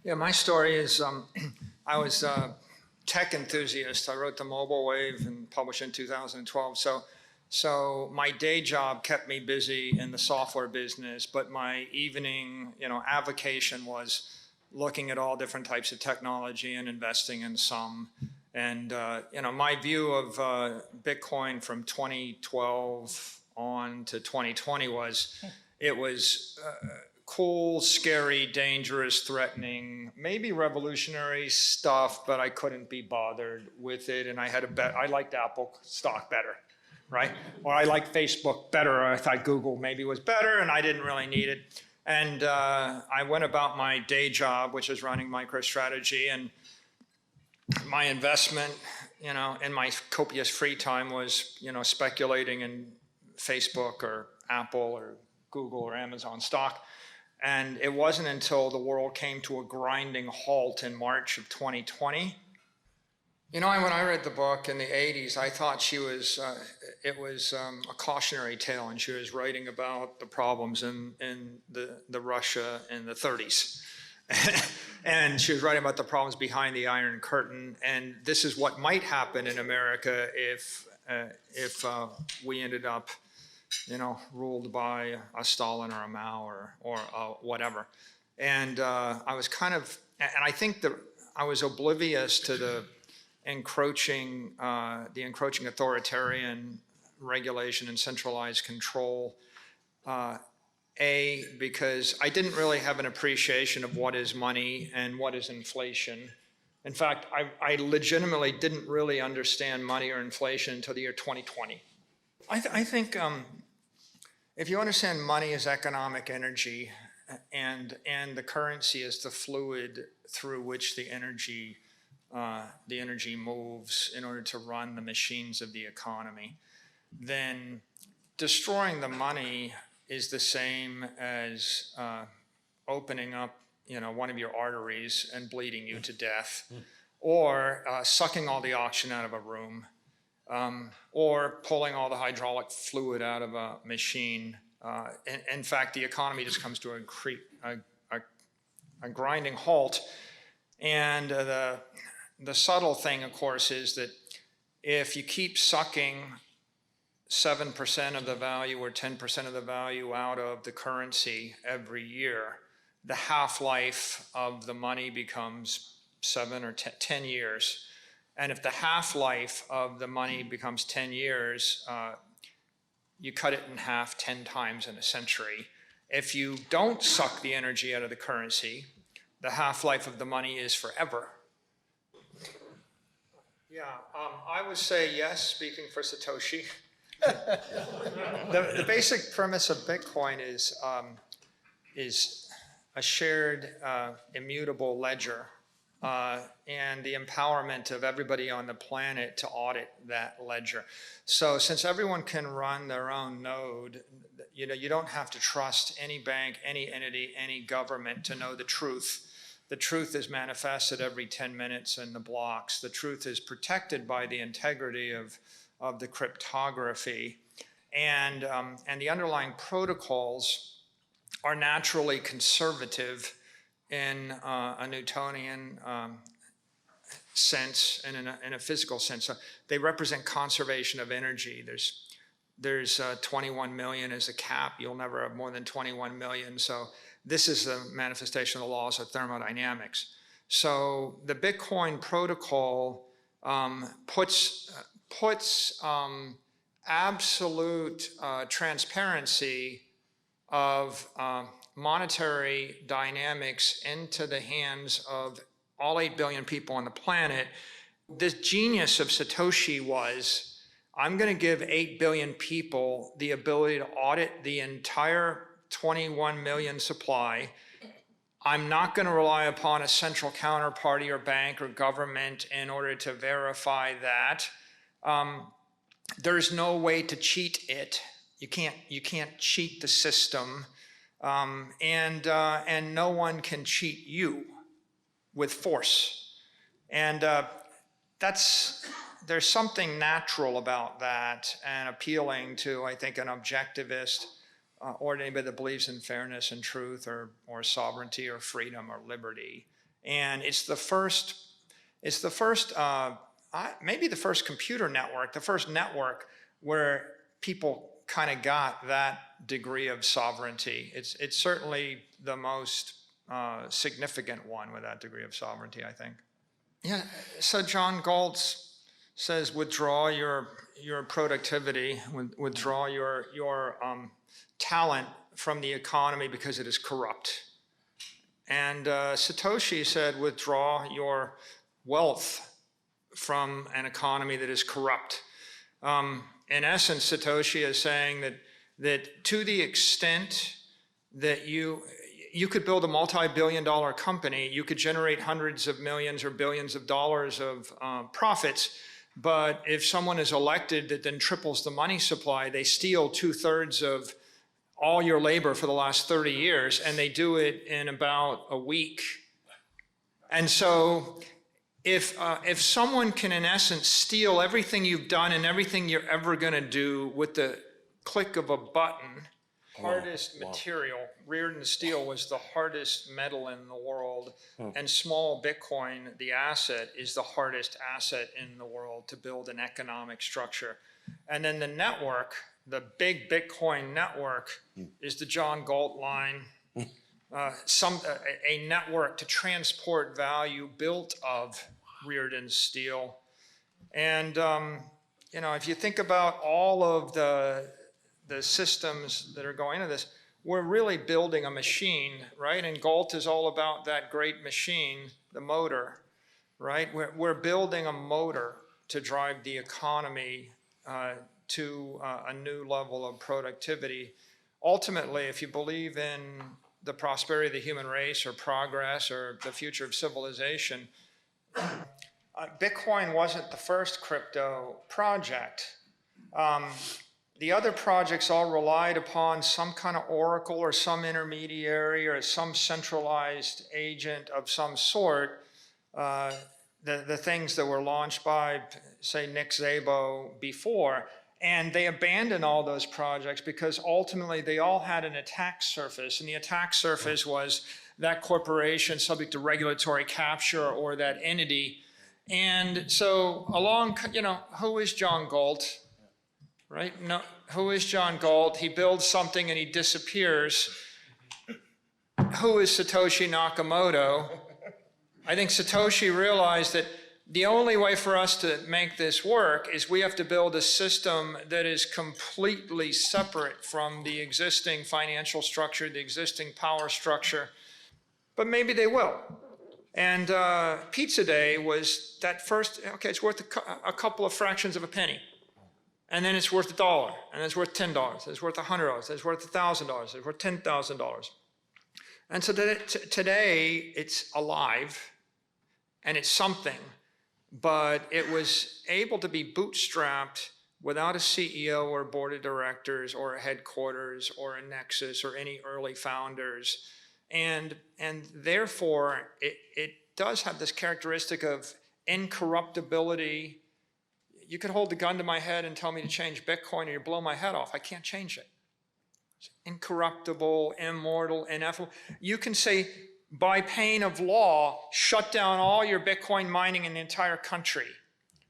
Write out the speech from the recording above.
Yeah, my story is I was a tech enthusiast. I wrote The Mobile Wave and published in 2012. So my day job kept me busy in the software business, but my evening, avocation was looking at all different types of technology and investing in some. And my view of Bitcoin from 2012 on to 2020 was it was cool, scary, dangerous, threatening, maybe revolutionary stuff, but I couldn't be bothered with it. And I had a bet. I liked Apple stock better, right? Or I liked Facebook better. I thought Google maybe was better, and I didn't really need it. And I went about my day job, which is running MicroStrategy, and my investment, in my copious free time was, speculating in Facebook or Apple or Google or Amazon stock. And it wasn't until the world came to a grinding halt in March of 2020. When I read the book in the 80s, I thought it was a cautionary tale, and she was writing about the problems in the Russia in the 30s. And she was writing about the problems behind the Iron Curtain, and this is what might happen in America if we ended up ruled by a Stalin or a Mao or whatever. And I was and I think that I was oblivious to the encroaching authoritarian regulation and centralized control. Because I didn't really have an appreciation of what is money and what is inflation. In fact, I legitimately didn't really understand money or inflation until the year 2020. I think if you understand money as economic energy and the currency is the fluid through which the energy moves in order to run the machines of the economy, then destroying the money is the same as opening up, one of your arteries and bleeding you to death, or sucking all the oxygen out of a room, or pulling all the hydraulic fluid out of a machine. In fact, the economy just comes to a grinding halt. And the subtle thing, of course, is that if you keep sucking 7% of the value or 10% of the value out of the currency every year, the half-life of the money becomes 7 or 10 years. And if the half-life of the money becomes 10 years, you cut it in half 10 times in a century. If you don't suck the energy out of the currency, the half-life of the money is forever. Yeah, I would say yes, speaking for Satoshi. The basic premise of Bitcoin is a shared immutable ledger and the empowerment of everybody on the planet to audit that ledger. So since everyone can run their own node, you don't have to trust any bank, any entity, any government to know the truth. The truth is manifested every 10 minutes in the blocks. The truth is protected by the integrity of the cryptography, and the underlying protocols are naturally conservative in a Newtonian sense and in a physical sense. So they represent conservation of energy. There's 21 million as a cap. You'll never have more than 21 million. So this is a manifestation of the laws of thermodynamics. So the Bitcoin protocol puts absolute transparency of monetary dynamics into the hands of all 8 billion people on the planet. The genius of Satoshi was, I'm going to give 8 billion people the ability to audit the entire 21 million supply. I'm not going to rely upon a central counterparty or bank or government in order to verify that. There's no way to cheat it. You can't cheat the system, and no one can cheat you with force. And there's something natural about that and appealing to, I think, an objectivist or anybody that believes in fairness and truth or sovereignty or freedom or liberty. And it's the first, maybe the first computer network, the first network where people kind of got that degree of sovereignty. It's certainly the most significant one with that degree of sovereignty, I think. Yeah, so John Galt says withdraw your productivity, withdraw your talent from the economy because it is corrupt. And Satoshi said withdraw your wealth from an economy that is corrupt. In essence, Satoshi is saying that to the extent that you could build a multi-billion-dollar company, you could generate hundreds of millions or billions of dollars of profits, but if someone is elected that then triples the money supply, they steal 2/3 of all your labor for the last 30 years, and they do it in about a week. And so if someone can, in essence, steal everything you've done and everything you're ever going to do with the click of a button, hardest material, Reardon steel was the hardest metal in the world, and small Bitcoin, the asset, is the hardest asset in the world to build an economic structure. And then the network, the big Bitcoin network, is the John Galt line, a network to transport value built of Reardon steel. And if you think about all of the systems that are going into this, we're really building a machine, right? And Galt is all about that great machine, the motor, right? We're building a motor to drive the economy to a new level of productivity. Ultimately, if you believe in the prosperity of the human race or progress or the future of civilization, Bitcoin wasn't the first crypto project. The other projects all relied upon some kind of oracle or some intermediary or some centralized agent of some sort. The things that were launched by, say, Nick Szabo before, and they abandoned all those projects because ultimately they all had an attack surface, and the attack surface was that corporation subject to regulatory capture or that entity. And so along, who is John Galt? Right? No, who is John Galt? He builds something and he disappears. Who is Satoshi Nakamoto? I think Satoshi realized that the only way for us to make this work is we have to build a system that is completely separate from the existing financial structure, the existing power structure. But maybe they will. And Pizza Day was that first, okay, it's worth a couple of fractions of a penny. And then it's worth $1, and it's worth $10, it's worth $100, it's worth $1,000, it's worth $10,000. And so today it's alive, and it's something, but it was able to be bootstrapped without a CEO or board of directors or a headquarters or a nexus or any early founders. And therefore, it does have this characteristic of incorruptibility. You could hold the gun to my head and tell me to change Bitcoin or you blow my head off. I can't change it. It's incorruptible, immortal, ineffable. You can say, by pain of law, shut down all your Bitcoin mining in the entire country.